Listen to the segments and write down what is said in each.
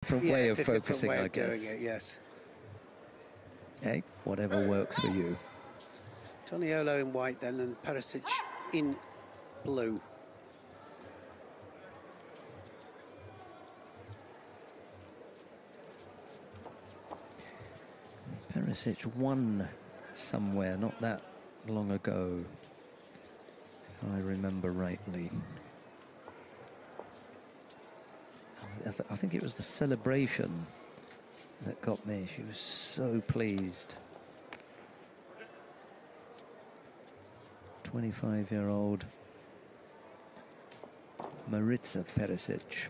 different way of focusing, I guess. Doing it, yes. Hey, whatever works for you. Toniolo in white then, and Perisic in blue. Perisic won somewhere not that long ago, if I remember rightly. I think it was the celebration that got me. She was so pleased. 25-year-old Maritza Perisic.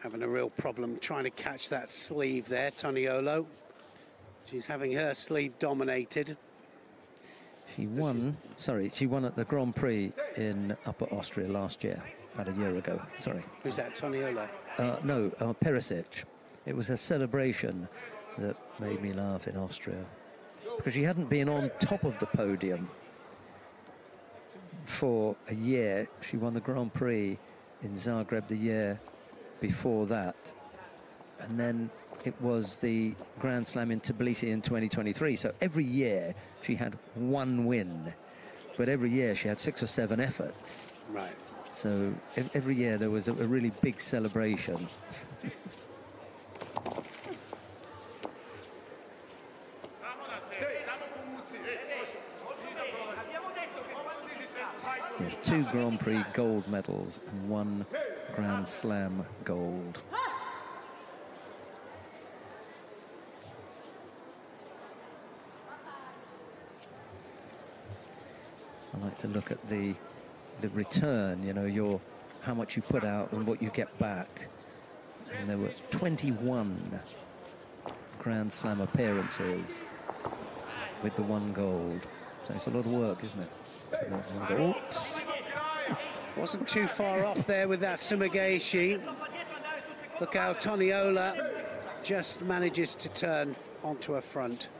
Having a real problem trying to catch that sleeve there, Toniolo. She's having her sleeve dominated. She won at the Grand Prix in Upper Austria last year, about a year ago, sorry. Who's that, Toniolo? No, Perisic. It was a celebration that made me laugh in Austria, because she hadn't been on top of the podium for a year. She won the Grand Prix in Zagreb the year before that, and then it was the Grand Slam in Tbilisi in 2023. So every year she had one win, but every year she had 6 or 7 efforts. Right. So every year there was a really big celebration. There's 2 Grand Prix gold medals and 1 Grand Slam gold. I like to look at the return, you know, how much you put out and what you get back. And there were 21 Grand Slam appearances with the 1 gold. So it's a lot of work, isn't it? Wasn't too far off there with that Sumigaishi. Look how Toniola just manages to turn onto her front.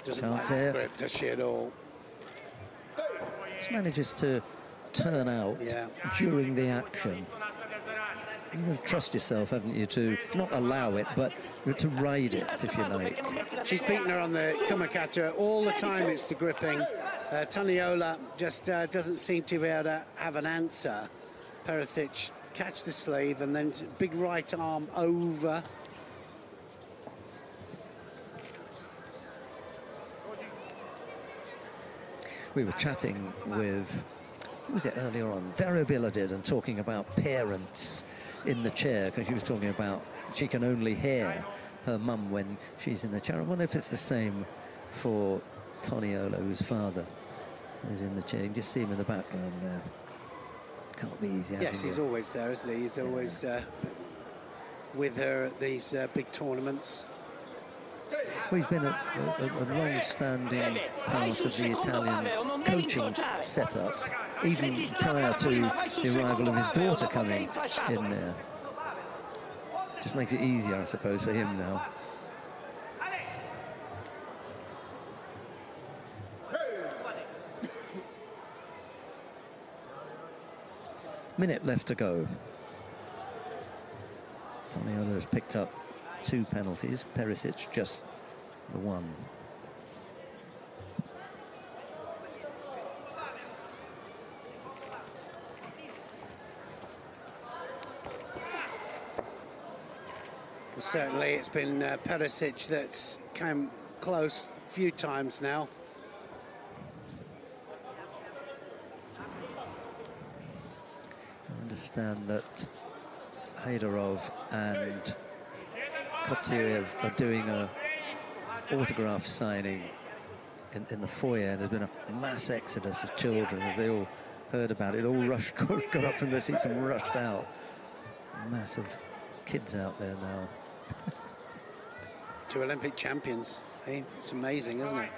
Doesn't like that grip, does she, at all? Just manages to turn out during the action. You have to trust yourself, haven't you, to not allow it, but to ride it, if you like. She's beaten her on the Kumikata all the time. It's the gripping. Toniola just doesn't seem to be able to have an answer. Perisic catch the sleeve and then big right arm over. We were chatting with, who was it earlier on? Dario Biladid, and talking about parents in the chair, because she was talking about she can only hear her mum when she's in the chair. I wonder if it's the same for Toniolo, whose father is in the chair. You can just see him in the background there. Can't be easy. Yes, he's always there, isn't he? He's always with her at these big tournaments. Well, he's been a long-standing part of the Italian coaching setup, even prior to the arrival of his daughter coming in there. Just makes it easier, I suppose, for him now. Minute left to go. Toniolo has picked up 2 penalties, Perisic just the 1. Well, certainly it's been Perisic that's come close a few times now. I understand that Haydarov and Kotsiev are doing a autograph signing in the foyer. There's been a mass exodus of children as they all heard about it. They all rushed, got up from their seats and rushed out. Massive kids out there now. 2 Olympic champions. Hey, it's amazing, isn't it?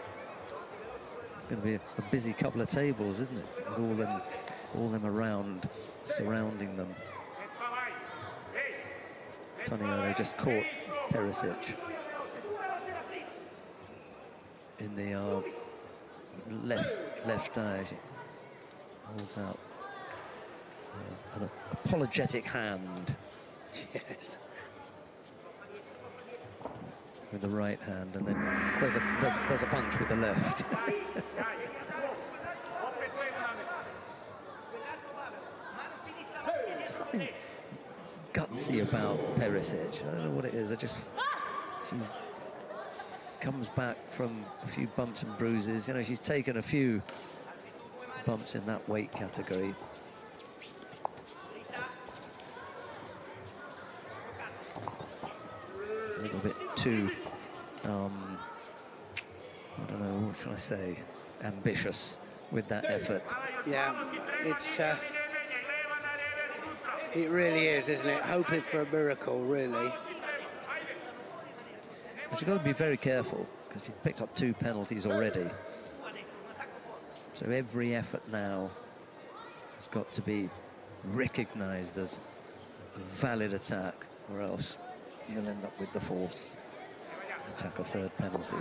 It's going to be a busy couple of tables, isn't it? With all them around, surrounding them. Toniolo just caught Perisic in the left eye. She holds out an apologetic hand. Yes. With the right hand, and then does a punch with the left. Something gutsy about Perisic. I don't know what it is. She's comes back from a few bumps and bruises. You know, she's taken a few bumps in that weight category. A little bit too, I don't know, what should I say, ambitious with that effort. Yeah, it really is, isn't it? Hoping for a miracle, really. But you've got to be very careful, because she's picked up 2 penalties already. So every effort now has got to be recognised as a valid attack, or else you'll end up with the force attack, a 3rd penalty.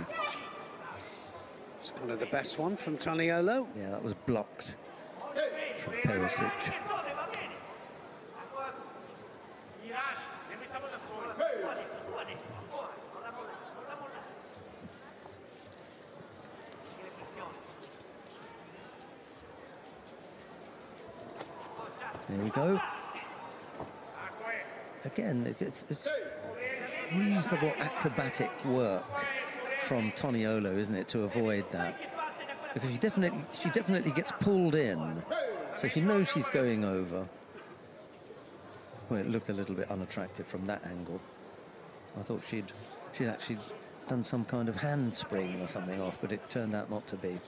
It's kind of the best one from Toniolo. Yeah, that was blocked from Perisic. There we go. Again, it's reasonable acrobatic work from Toniolo, isn't it, to avoid that? Because she definitely gets pulled in, so she knows she's going over. Well, it looked a little bit unattractive from that angle. I thought she'd actually done some kind of handspring or something off, but it turned out not to be.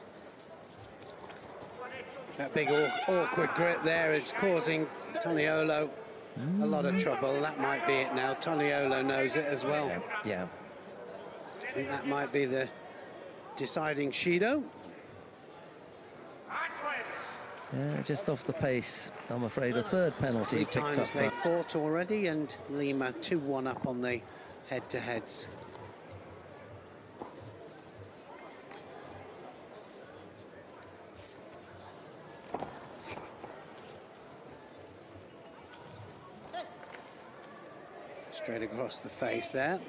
That big awkward grip there is causing Toniolo a lot of trouble. That might be it now. Toniolo knows it as well. Yeah. I think that might be the deciding Judo. Yeah, just off the pace, I'm afraid. A 3rd penalty 3 picked up. times they fought already, and Lima 2-1 up on the head-to-heads. Straight across the face there.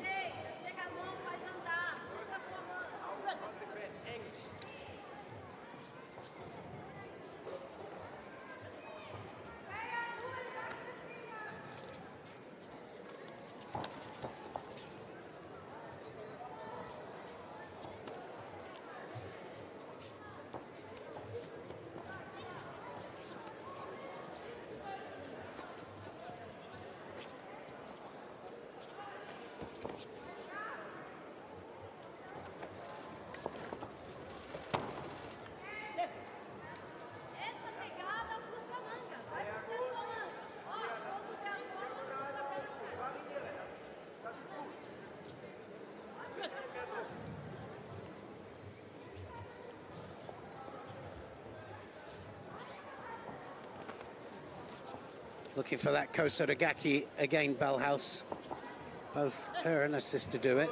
Looking for that Kosodagaki again, Bellhouse. Both her and her sister do it.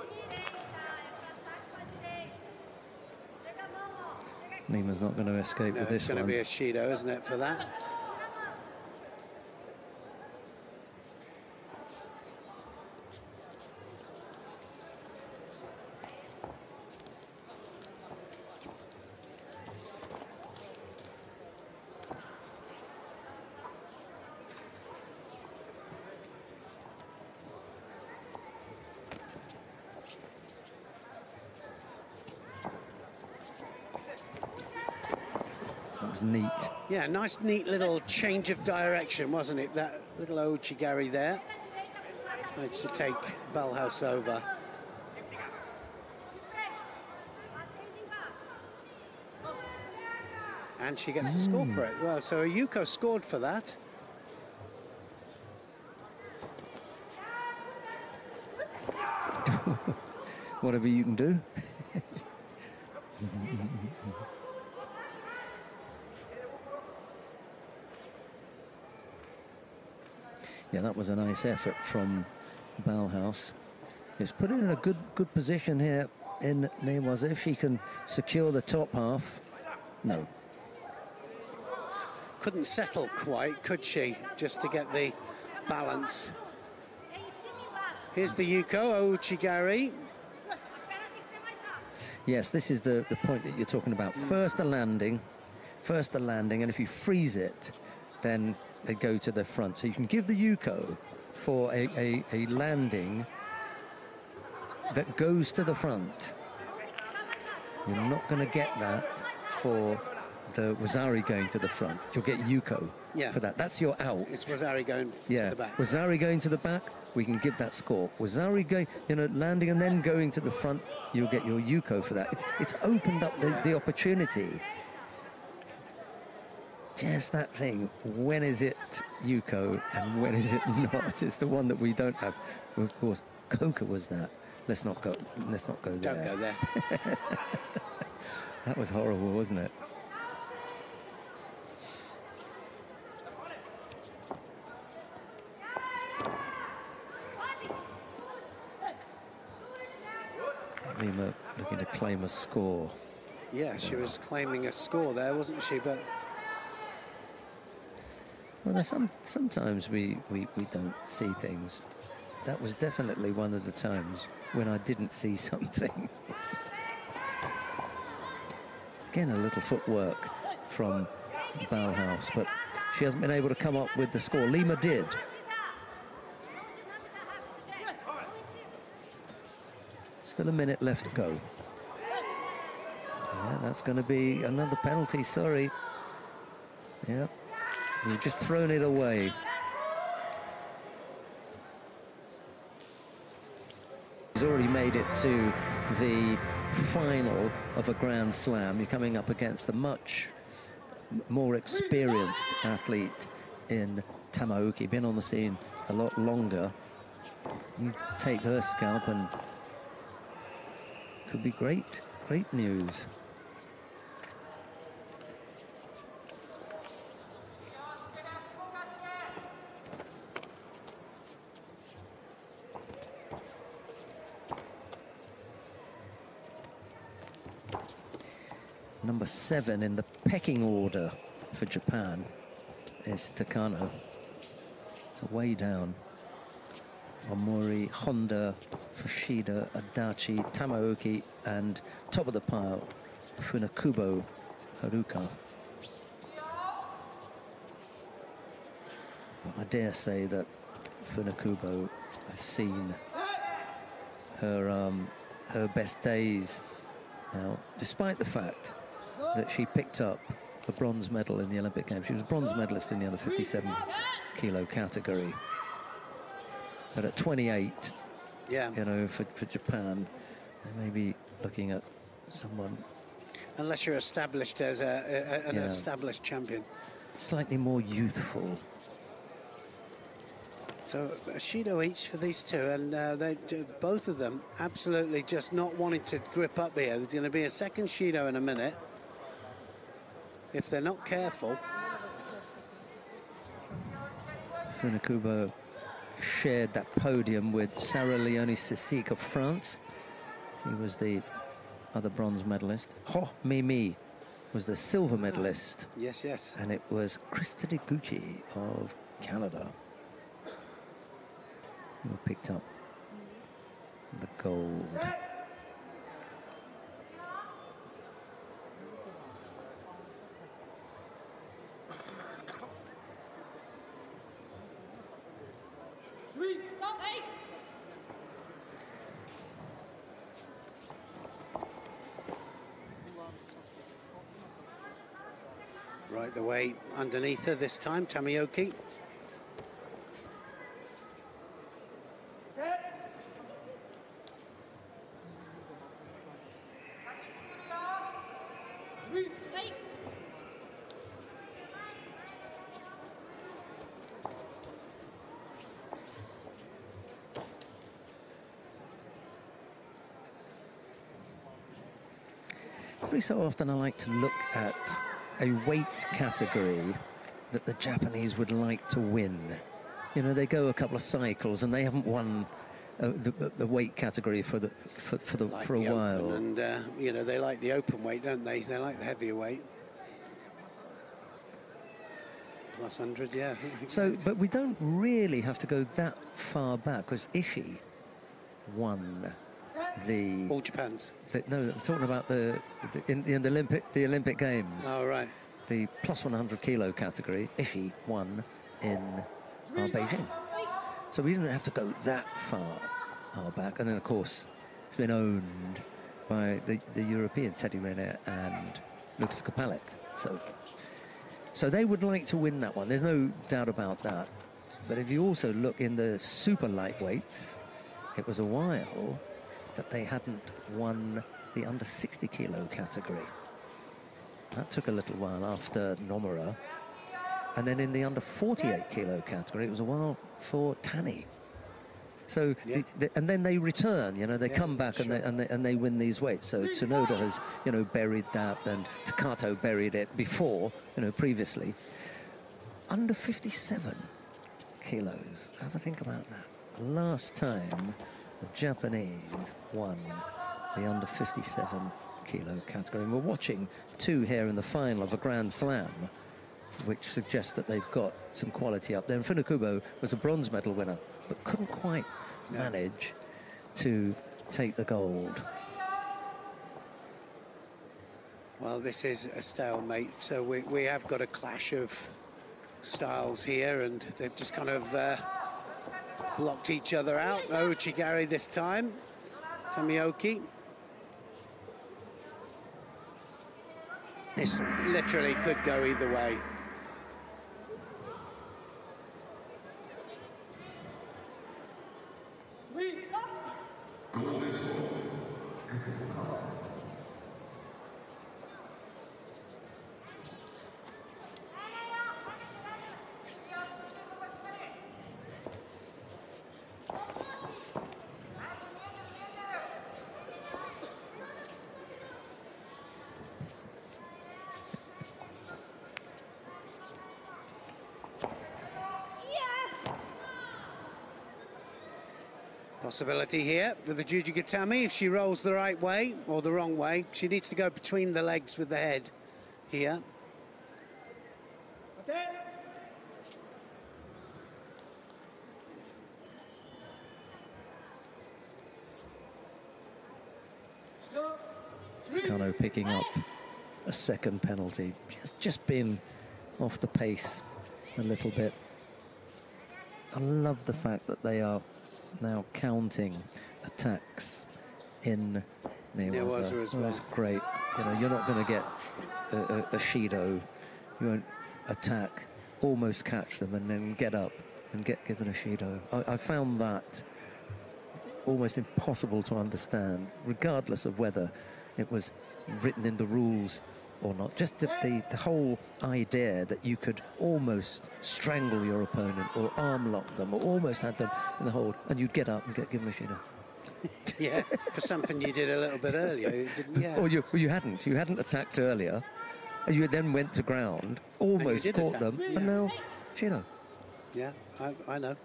Lima's not going to escape with this one. It's going to be a Judo, isn't it, for that? Neat. Yeah, nice, neat little change of direction, wasn't it? That little Ochigari there. Managed to take Bellhouse over. And she gets a score for it. Well, so Yuko scored for that. Whatever you can do. Yeah, that was a nice effort from Bauhaus. He's put it in a good position here in Nemoz. If she can secure the top half. No. Couldn't settle quite, could she? Just to get the balance. Here's the Yuko Ouchigari. Yes, this is the point that you're talking about. First the landing, and if you freeze it, then they go to the front. So you can give the Yuko for a landing that goes to the front. You're not going to get that for the Wazari going to the front. You'll get Yuko for that. That's your out. It's Wazari going to the back. Wazari going to the back, we can give that score. Wazari going, landing and then going to the front, you'll get your Yuko for that. It's opened up the opportunity. Just that thing, when is it Yuko and when is it not? It's the one that we don't have. Of course, Coca was that. Let's not go there. Don't go there. That was horrible, wasn't it? Lima looking to claim a score. Yeah, she was claiming a score there, wasn't she? But well, there's sometimes we don't see things. That was definitely one of the times when I didn't see something. Again, a little footwork from Bauhaus, but she hasn't been able to come up with the score. Lima did. Still a minute left to go. Yeah, that's going to be another penalty, sorry. Yeah, you've just thrown it away. He's already made it to the final of a Grand Slam. You're coming up against a much more experienced athlete in Tamauki, been on the scene a lot longer. You take her scalp and could be great news. Number 7 in the pecking order for Japan is Takano. So way down. Omori, Honda, Fushida, Adachi, Tamauki, and top of the pile, Funakubo Haruka. But I dare say that Funakubo has seen her best days now, despite the fact that she picked up the bronze medal in the Olympic Games. She was a bronze medalist in the under 57 kilo category. But at 28, for Japan, they may be looking at someone. Unless you're established as an established champion. Slightly more youthful. So a Shido each for these two, and they do, both of them absolutely just not wanting to grip up here. There's going to be a second Shido in a minute. If they're not careful. Funakubo shared that podium with Sarah Leonie Sissik of France. He was the other bronze medalist. Ho Mimi was the silver medalist. Yes, yes. And it was Krista Gucci of Canada who picked up the gold. Right the way underneath her this time, Tamioki. Every so often I like to look at a weight category that the Japanese would like to win. You know, they go a couple of cycles and they haven't won the weight category for a while. And you know, they like the open weight, don't they? They like the heavier weight. Plus 100, yeah. So, but we don't really have to go that far back, because Ishii won the All Japan's. No, I'm talking about in the Olympic Games. Oh, right. The plus 100 kilo category, Ishii won in Beijing. So we didn't have to go that far back. And then, of course, it's been owned by the Europeans, Teddy Riner and Lucas Kopalik. So they would like to win that one. There's no doubt about that. But if you also look in the super lightweights, it was a while that they hadn't won the under 60 kilo category. That took a little while after Nomura. And then in the under 48 kilo category, it was a while for Tani. So, yeah. And then they return, you know, they come back, sure. and they win these weights. So Tsunoda has, you know, buried that, and Takato buried it before, you know, previously. Under 57 kilos, have a think about that. The last time the Japanese won the under 57 kilo category. And we're watching two here in the final of a Grand Slam, which suggests that they've got some quality up there. And Funakubo was a bronze medal winner, but couldn't quite manage to take the gold. Well, this is a stalemate, so we have got a clash of styles here, and they've just kind of blocked each other out. Oh, Chigari this time, Tomioki. This literally could go either way. Possibility here with the Judo Gatami. If she rolls the right way or the wrong way, she needs to go between the legs with the head here. Takano picking up a second penalty. Just been off the pace a little bit. I love the fact that they are now counting attacks in Newaza as well. That's great. You know, you're not going to get a Shido. You won't attack, almost catch them, and then get up and get given a Shido. I found that almost impossible to understand, regardless of whether it was written in the rules or not. Just the whole idea that you could almost strangle your opponent or arm lock them or almost had them in the hold, and you'd get up and get given a Shido. Yeah, for something you did a little bit earlier, didn't you? Or you hadn't attacked earlier, and you then went to ground, almost caught them, and now Shido. Yeah, I know.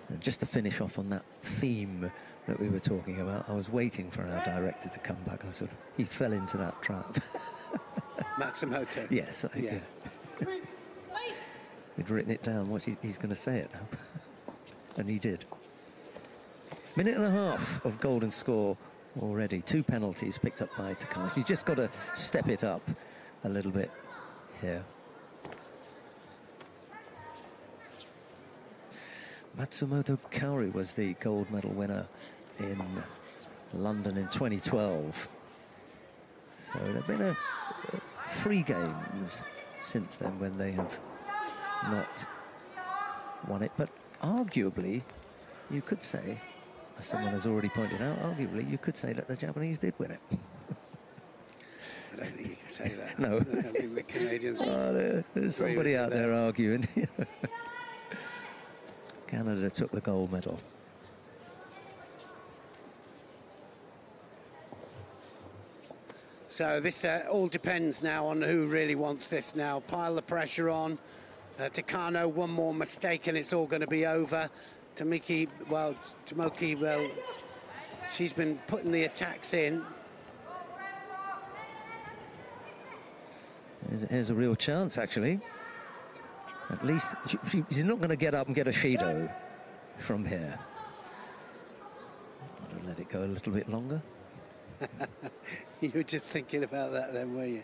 And just to finish off on that theme that we were talking about, I was waiting for our director to come back. He fell into that trap. Matsumoto. Yes. Yeah. We'd written it down. He's going to say it now. And he did. Minute and a half of golden score already. 2 penalties picked up by Takashi. You just got to step it up a little bit here. Matsumoto Kaori was the gold medal winner in London in 2012. So there have been 3 games since then when they have not won it. But arguably, you could say, as someone has already pointed out, arguably you could say that the Japanese did win it. I don't think you can say that. No. I don't think the Canadians... There's somebody out there arguing. Canada took the gold medal. So this all depends now on who really wants this now. Pile the pressure on. Takano, one more mistake and it's all going to be over. Tomoki, well, she's been putting the attacks in. Here's a real chance, actually. At least she's not going to get up and get a Shido from here. I'm going to let it go a little bit longer. You were just thinking about that then, were you?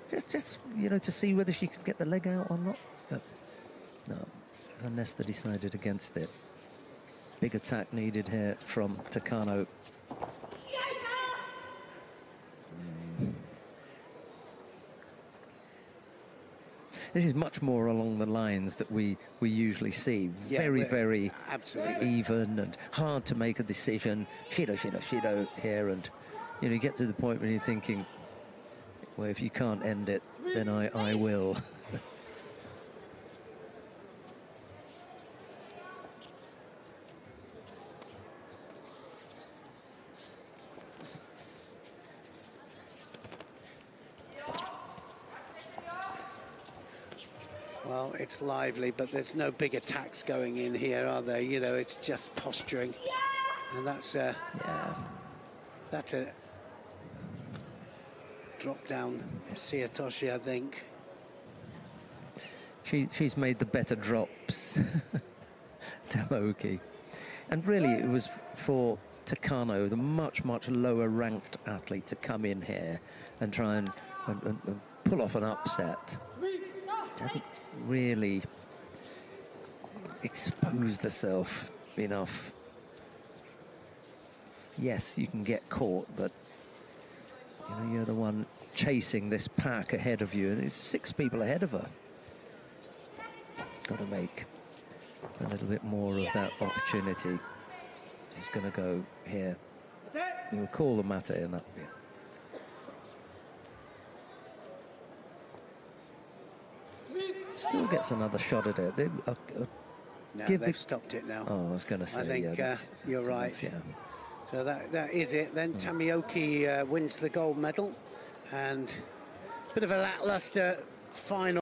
Just you know, to see whether she could get the leg out or not. But no, Vanessa decided against it. Big attack needed here from Takano. This is much more along the lines that we usually see. Very absolutely even and hard to make a decision. Shido here, and you know, you get to the point when you're thinking, well, if you can't end it, then I will. Well, it's lively, but there's no big attacks going in here, are there? You know, it's just posturing, and that's a drop down Siatoshi, I think. She's made the better drops, Tomoki, and really it was for Takano, the much lower ranked athlete, to come in here and try and pull off an upset. Doesn't really exposed herself enough. Yes, you can get caught, but you know, you're the one chasing this pack ahead of you, and there's 6 people ahead of her. Got to make a little bit more of that opportunity. She's going to go here. You'll call the mate, and that'll be it. Still gets another shot at it. No, they've stopped it now. Oh, I was going to say, I think you're right. Enough, yeah. So that is it. Then Tomoki wins the gold medal, and a bit of a lackluster final.